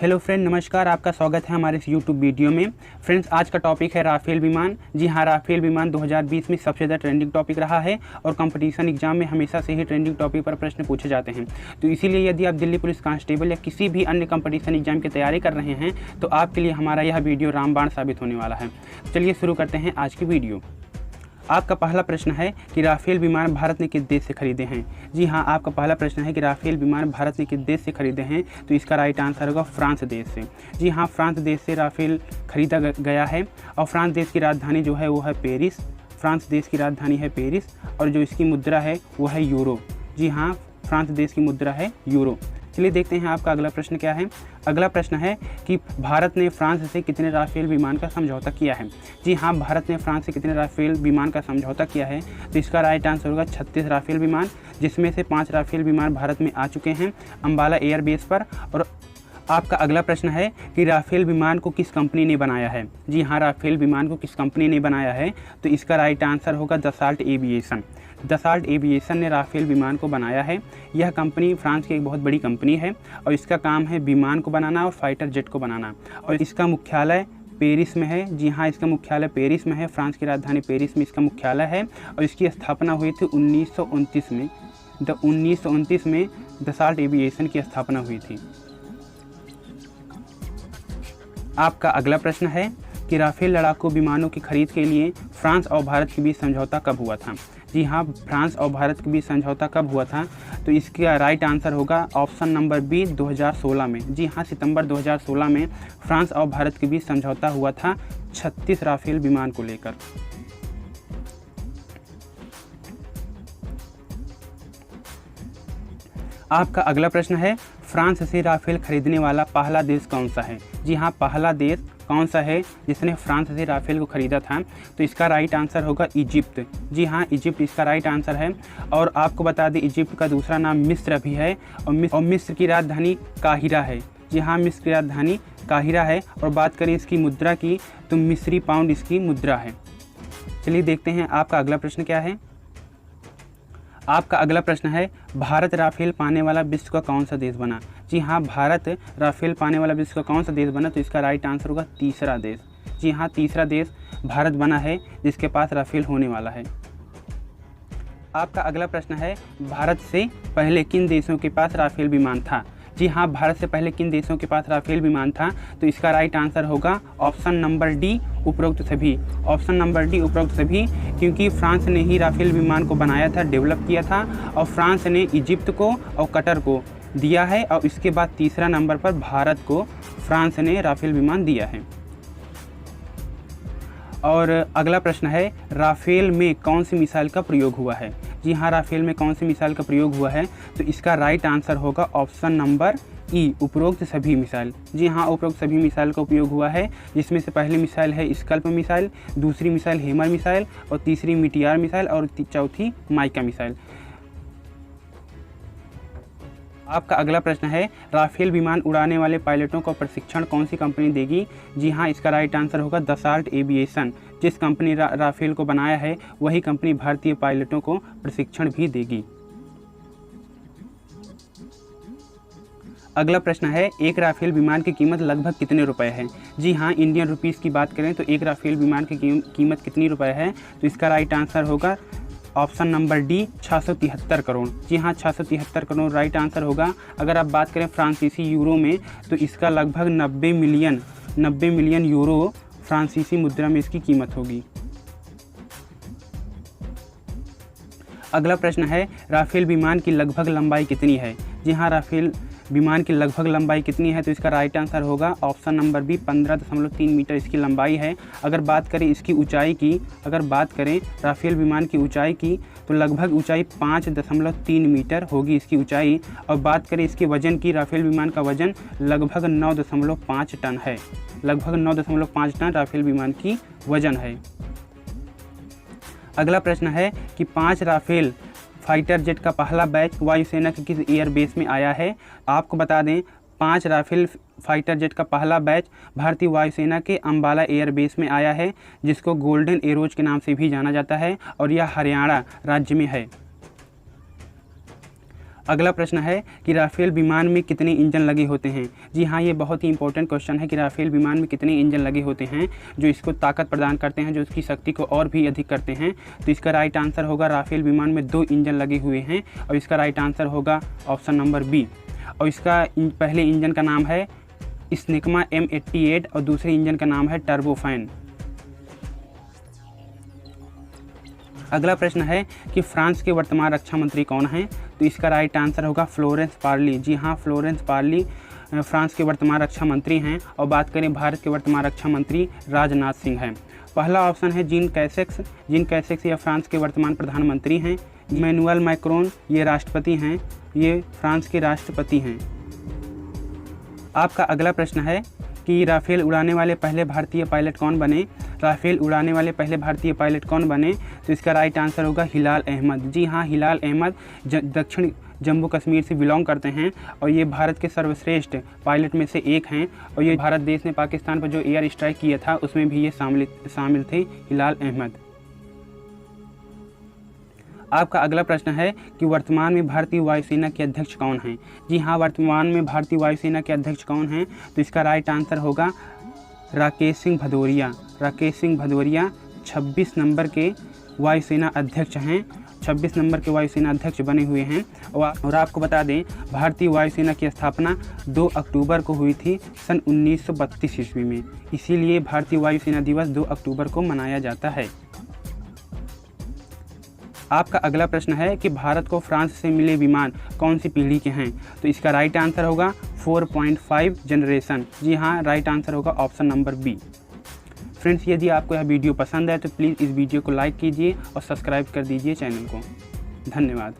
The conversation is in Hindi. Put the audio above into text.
हेलो फ्रेंड, नमस्कार। आपका स्वागत है हमारे इस यूट्यूब वीडियो में। फ्रेंड्स, आज का टॉपिक है राफेल विमान। जी हाँ, राफेल विमान 2020 में सबसे ज़्यादा ट्रेंडिंग टॉपिक रहा है और कंपटीशन एग्जाम में हमेशा से ही ट्रेंडिंग टॉपिक पर प्रश्न पूछे जाते हैं। तो इसीलिए यदि आप दिल्ली पुलिस कांस्टेबल या किसी भी अन्य कंपटीशन एग्जाम की तैयारी कर रहे हैं तो आपके लिए हमारा यह वीडियो रामबाण साबित होने वाला है। चलिए शुरू करते हैं आज की वीडियो। आपका पहला प्रश्न है कि राफेल विमान भारत ने किस देश से खरीदे हैं। जी हाँ, आपका पहला प्रश्न है कि राफेल विमान भारत ने किस देश से खरीदे हैं, तो इसका राइट आंसर होगा फ्रांस देश से। जी हाँ, फ्रांस देश से राफेल खरीदा गया है और फ्रांस देश की राजधानी जो है वो है पेरिस। फ्रांस देश की राजधानी है पेरिस और जो इसकी मुद्रा है वो है यूरो। जी हाँ, फ्रांस देश की मुद्रा है यूरो। चलिए देखते हैं आपका अगला प्रश्न क्या है। अगला प्रश्न है कि भारत ने फ्रांस से कितने राफेल विमान का समझौता किया है। जी हाँ, भारत ने फ्रांस से कितने राफेल विमान का समझौता किया है, तो इसका राइट आंसर होगा 36 राफेल विमान, जिसमें से 5 राफेल विमान भारत में आ चुके हैं अम्बाला एयरबेस पर। और आपका अगला प्रश्न है कि राफेल विमान को किस कंपनी ने बनाया है। जी हाँ, राफेल विमान को किस कंपनी ने बनाया है, तो इसका राइट आंसर होगा दसाल्ट एविएशन। दसाल्ट एविएशन ने राफेल विमान को बनाया है। यह कंपनी फ्रांस की एक बहुत बड़ी कंपनी है और इसका काम है विमान को बनाना और फाइटर जेट को बनाना, और इसका मुख्यालय पेरिस में है। जी हाँ, इसका मुख्यालय पेरिस में है। फ्रांस की राजधानी पेरिस में इसका मुख्यालय है और इसकी स्थापना हुई थी 1929 में। 1929 में दसाल्ट एविएशन की स्थापना हुई थी। आपका अगला प्रश्न है कि राफेल लड़ाकू विमानों की खरीद के लिए फ्रांस और भारत के बीच समझौता कब हुआ था। जी हाँ, फ्रांस और भारत के बीच समझौता कब हुआ था, तो इसका राइट आंसर होगा ऑप्शन नंबर बी 2016 में। जी हाँ, सितंबर 2016 में फ्रांस और भारत के बीच समझौता हुआ था 36 राफेल विमान को लेकर। आपका अगला प्रश्न है फ्रांस से राफेल खरीदने वाला पहला देश कौन सा है। जी हाँ, पहला देश कौन सा है जिसने फ्रांस से राफेल को ख़रीदा था, तो इसका राइट आंसर होगा इजिप्ट। जी हाँ, इजिप्ट इसका राइट आंसर है। और आपको बता दें, इजिप्ट का दूसरा नाम मिस्र भी है और मिस्र की राजधानी काहिरा है। जी हाँ, मिस्र की राजधानी काहिरा है। और बात करें इसकी मुद्रा की, तो मिस्री पाउंड इसकी मुद्रा है। चलिए देखते हैं आपका अगला प्रश्न क्या है। आपका अगला प्रश्न है भारत राफेल पाने वाला विश्व का कौन सा देश बना। जी हाँ, भारत राफेल पाने वाला विश्व का कौन सा देश बना, तो इसका राइट आंसर होगा तीसरा देश। जी हाँ, तीसरा देश भारत बना है जिसके पास राफेल होने वाला है। आपका अगला प्रश्न है भारत से पहले किन देशों के पास राफेल विमान था। जी हाँ, भारत से पहले किन देशों के पास राफेल विमान था, तो इसका राइट आंसर होगा ऑप्शन नंबर डी उपरोक्त सभी। ऑप्शन नंबर डी उपरोक्त सभी, क्योंकि फ्रांस ने ही राफेल विमान को बनाया था, डेवलप किया था, और फ्रांस ने इजिप्ट को और कतर को दिया है, और इसके बाद तीसरा नंबर पर भारत को फ्रांस ने राफेल विमान दिया है। और अगला प्रश्न है राफेल में कौन सी मिसाइल का प्रयोग हुआ है। जी हाँ, राफेल में कौन सी मिसाइल का प्रयोग हुआ है, तो इसका राइट आंसर होगा ऑप्शन नंबर ई उपरोक्त सभी मिसाइल। जी हाँ, उपरोक्त सभी मिसाइल का उपयोग हुआ है, जिसमें से पहली मिसाइल है स्कल्प मिसाइल, दूसरी मिसाइल हेमर मिसाइल, और तीसरी मीटियार मिसाइल, और चौथी माइका मिसाइल। आपका अगला प्रश्न है राफेल विमान उड़ाने वाले पायलटों को प्रशिक्षण कौन सी कंपनी देगी। जी हाँ, इसका राइट आंसर होगा दसाल्ट एविएशन। जिस कंपनी राफेल को बनाया है वही कंपनी भारतीय पायलटों को प्रशिक्षण भी देगी। अगला प्रश्न है एक राफेल विमान की कीमत लगभग कितने रुपए है। जी हाँ, इंडियन रुपीस की बात करें तो एक राफेल विमान की कीमत कितनी रुपए है, तो इसका राइट आंसर होगा ऑप्शन नंबर डी 673 करोड़। जी हाँ, 673 करोड़ राइट आंसर होगा। अगर आप बात करें फ्रांसीसी यूरो में, तो इसका लगभग 90 मिलियन यूरो फ्रांसीसी मुद्रा में इसकी कीमत होगी। अगला प्रश्न है राफेल विमान की लगभग लंबाई कितनी है। जी हाँ, राफेल विमान की लगभग लंबाई कितनी है, तो इसका राइट आंसर होगा ऑप्शन नंबर बी 15.3 मीटर इसकी लंबाई है। अगर बात करें इसकी ऊंचाई की, अगर बात करें राफेल विमान की ऊंचाई की, तो लगभग ऊंचाई 5.3 मीटर होगी इसकी ऊंचाई। और बात करें इसके वजन की, राफेल विमान का वजन लगभग 9.5 टन है। लगभग 9.5 टन राफेल विमान की वजन है। अगला प्रश्न है कि 5 राफेल फाइटर जेट का पहला बैच वायुसेना के किस एयरबेस में आया है। आपको बता दें 5 राफेल फाइटर जेट का पहला बैच भारतीय वायुसेना के अम्बाला एयरबेस में आया है, जिसको गोल्डन एरोज के नाम से भी जाना जाता है, और यह हरियाणा राज्य में है। अगला प्रश्न है कि राफेल विमान में कितने इंजन लगे होते हैं। जी हाँ, ये बहुत ही इंपॉर्टेंट क्वेश्चन है कि राफेल विमान में कितने इंजन लगे होते हैं जो इसको ताकत प्रदान करते हैं, जो इसकी शक्ति को और भी अधिक करते हैं। तो इसका राइट आंसर होगा राफेल विमान में 2 इंजन लगे हुए हैं और इसका राइट आंसर होगा ऑप्शन नंबर बी। और इसका पहले इंजन का नाम है स्निकमा M88 और दूसरे इंजन का नाम है टर्बोफैन। अगला प्रश्न है कि फ्रांस के वर्तमान रक्षा मंत्री कौन हैं। तो इसका राइट आंसर होगा फ्लोरेंस पार्ली। जी हाँ, फ्लोरेंस पार्ली फ्रांस के वर्तमान रक्षा मंत्री हैं। और बात करें भारत के वर्तमान रक्षा मंत्री राजनाथ सिंह हैं। पहला ऑप्शन है जीन कैसेक्स। जीन कैसेक्स ये फ्रांस के वर्तमान प्रधानमंत्री हैं। इमैनुअल मैक्रोन ये राष्ट्रपति हैं, ये फ्रांस के राष्ट्रपति हैं। आपका अगला प्रश्न है कि राफेल उड़ाने वाले पहले भारतीय पायलट कौन बने। राफेल उड़ाने वाले पहले भारतीय पायलट कौन बने। तो इसका राइट आंसर होगा हिलाल अहमद। जी हाँ, हिलाल अहमद दक्षिण जम्मू कश्मीर से बिलोंग करते हैं और ये भारत के सर्वश्रेष्ठ पायलट में से एक हैं। और ये भारत देश ने पाकिस्तान पर जो एयर स्ट्राइक किया था उसमें भी ये शामिल थे, हिलाल अहमद। आपका अगला प्रश्न है कि वर्तमान में भारतीय वायुसेना के अध्यक्ष कौन हैं। जी हाँ, वर्तमान में भारतीय वायुसेना के अध्यक्ष कौन हैं। तो इसका राइट आंसर होगा राकेश सिंह भदौरिया। राकेश सिंह भदौरिया 26 नंबर के वायुसेना अध्यक्ष हैं, 26 नंबर के वायुसेना अध्यक्ष बने हुए हैं। और आपको बता दें, भारतीय वायुसेना की स्थापना 2 अक्टूबर को हुई थी सन 1932 ईस्वी में। इसीलिए भारतीय वायुसेना दिवस 2 अक्टूबर को मनाया जाता है। आपका अगला प्रश्न है कि भारत को फ्रांस से मिले विमान कौन सी पीढ़ी के हैं। तो इसका राइट आंसर होगा 4.5 जनरेशन। जी हाँ, राइट आंसर होगा ऑप्शन नंबर बी। फ्रेंड्स, यदि आपको यह वीडियो पसंद है तो प्लीज़ इस वीडियो को लाइक कीजिए और सब्सक्राइब कर दीजिए चैनल को। धन्यवाद।